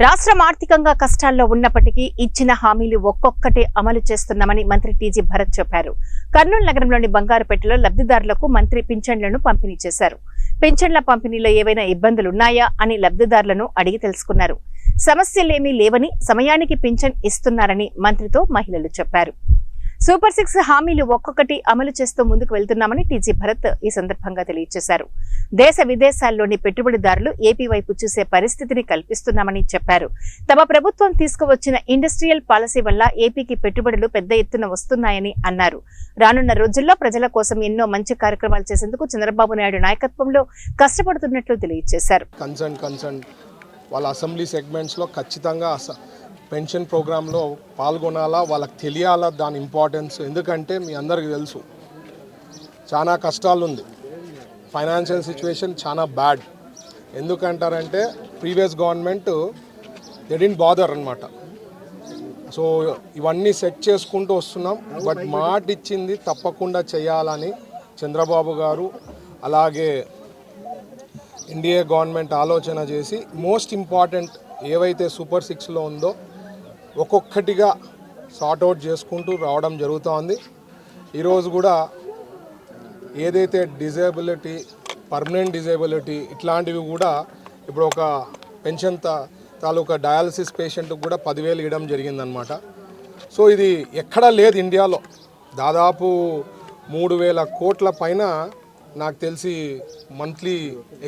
రాష్ట్రం ఆర్థికంగా కష్టాల్లో ఉన్నప్పటికీ ఇచ్చిన హామీలు ఒక్కొక్కటే అమలు చేస్తున్నామని మంత్రి టీజీ భరత్ చెప్పారు. కర్నూలు నగరంలోని బంగారుపేటలో లబ్ధిదారులకు మంత్రి పింఛన్లను పంపిణీ చేశారు. పింఛన్ల పంపిణీలో ఏవైనా ఇబ్బందులున్నాయా అని లబ్ధిదారులను అడిగి తెలుసుకున్నారు. సమస్యలేమీ లేవని, సమయానికి పింఛన్ ఇస్తున్నారని మంత్రితో మహిళలు చెప్పారు. సూపర్ 6 హామీలు ఒక్కొక్కటి అమలు చేస్తూ ముందుకు వెళ్తున్నామని టీజీ భరత్ ఈ సందర్భంగా తెలియజేశారు. దేశ విదేశాల్లోని పెట్టుబడిదారులు ఏపీ వైపు చూసే పరిస్థితిని కల్పిస్తున్నామని చెప్పారు. తమ ప్రభుత్వం తీసుకువచ్చిన ఇండస్ట్రియల్ పాలసీ వల్ల ఏపీకి పెట్టుబడులు పెద్ద ఎత్తున వస్తున్నాయని అన్నారు. రానున్న రోజుల్లో ప్రజల కోసం ఎన్నో మంచి కార్యక్రమాలు చేసేందుకు చంద్రబాబు నాయుడు నాయకత్వంలో కష్టపడుతున్నట్లు తెలియజేశారు. వాళ్ళ అసెంబ్లీ సెగ్మెంట్స్లో ఖచ్చితంగా పెన్షన్ ప్రోగ్రాంలో పాల్గొనాలా, వాళ్ళకి తెలియాలా దాని ఇంపార్టెన్స్. ఎందుకంటే మీ అందరికీ తెలుసు చాలా కష్టాలు ఉంది, ఫైనాన్షియల్ సిచ్యువేషన్ చాలా బ్యాడ్. ఎందుకంటారంటే previous government they didn't bother అనమాట. సో ఇవన్నీ సెట్ చేసుకుంటూ వస్తున్నాం. బట్ మాట ఇచ్చింది తప్పకుండా చేయాలని చంద్రబాబు గారు అలాగే ఎన్డీఏ గవర్నమెంట్ ఆలోచన చేసి మోస్ట్ ఇంపార్టెంట్ ఏవైతే సూపర్ 6లో ఉందో ఒక్కొక్కటిగా సార్ట్అవుట్ చేసుకుంటూ రావడం జరుగుతోంది. ఈరోజు కూడా ఏదైతే డిజేబిలిటీ, పర్మనెంట్ డిజేబిలిటీ ఇట్లాంటివి కూడా ఇప్పుడు ఒక పెన్షన్ తాలూకా డయాలసిస్ పేషెంట్కి కూడా 10,000 ఇవ్వడం జరిగిందనమాట. సో ఇది ఎక్కడా లేదు ఇండియాలో. దాదాపు 3,000 కోట్ల పైన నాకు తెలిసి మంత్లీ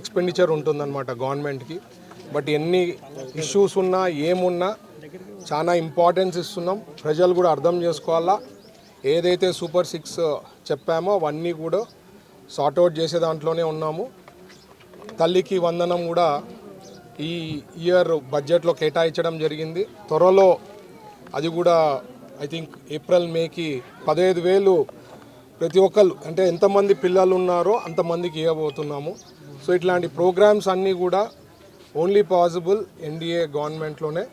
ఎక్స్పెండిచర్ ఉంటుందన్నమాట గవర్నమెంట్కి. బట్ ఎన్ని ఇష్యూస్ ఉన్నా ఏమున్నా చాలా ఇంపార్టెన్స్ ఇస్తున్నాం. ప్రజలు కూడా అర్థం చేసుకోవాలా. ఏదైతే సూపర్ 6 చెప్పామో అవన్నీ కూడా సార్ట్అవుట్ చేసే దాంట్లోనే ఉన్నాము. తల్లికి వందనం కూడా ఈ ఇయర్ బడ్జెట్లో కేటాయించడం జరిగింది. త్వరలో అది కూడా ఐ థింక్ ఏప్రిల్ మేకి 15,000 ప్రతి ఒక్కరు, అంటే ఎంతమంది పిల్లలు ఉన్నారో అంతమందికి ఇవ్వబోతున్నాము. సో ఇట్లాంటి ప్రోగ్రామ్స్ అన్నీ కూడా ఓన్లీ పాసిబుల్ ఎన్డీఏ గవర్నమెంట్లోనే.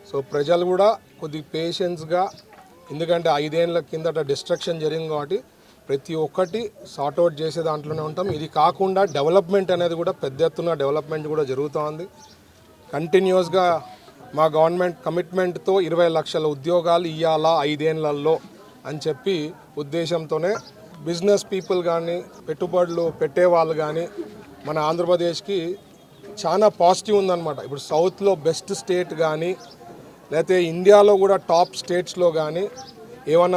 సో ప్రజలు కూడా కొద్ది పేషెన్స్గా, ఎందుకంటే 5 ఏళ్ల కిందట డిస్ట్రక్షన్ జరిగింది కాబట్టి ప్రతి ఒక్కటి సార్ట్అవుట్ చేసే దాంట్లోనే ఉంటాం. ఇది కాకుండా డెవలప్మెంట్ అనేది కూడా పెద్ద ఎత్తున డెవలప్మెంట్ కూడా జరుగుతోంది. కంటిన్యూస్గా మా గవర్నమెంట్ కమిట్మెంట్తో 20 లక్షల ఉద్యోగాలు ఇవ్వాలా 5 ఏళ్లలో అని చెప్పి ఉద్దేశంతోనే బిజినెస్ పీపుల్ కానీ, పెట్టుబడులు పెట్టేవాళ్ళు కానీ మన ఆంధ్రప్రదేశ్కి చాలా పాజిటివ్ ఉందన్నమాట. ఇప్పుడు సౌత్లో బెస్ట్ స్టేట్ కానీ, లేకపోతే ఇండియాలో కూడా టాప్ స్టేట్స్లో కానీ ఏమన్నా